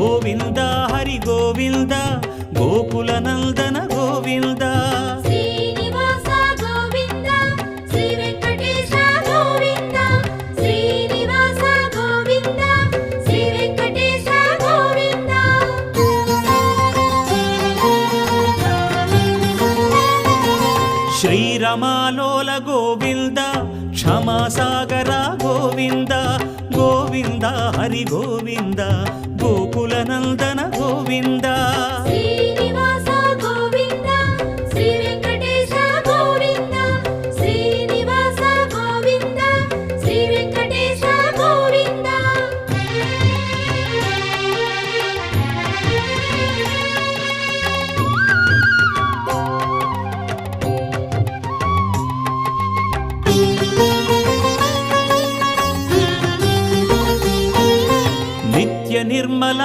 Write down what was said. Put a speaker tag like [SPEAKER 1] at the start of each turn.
[SPEAKER 1] Govinda Hari Govinda Gokula Nandana Govinda
[SPEAKER 2] Srinivasa Govinda Shri Venkatesha Govinda Srinivasa Govinda Shri Venkatesha Govinda
[SPEAKER 1] శ్రీరమాలోల Govinda క్షమాసాగర Govinda Govinda Hari Govinda Gokula Nandana Govinda
[SPEAKER 2] Srinivasa Govinda Shri Venkatesha Govinda Srinivasa Govinda Shri Venkatesha Govinda
[SPEAKER 1] Nithya Nirmala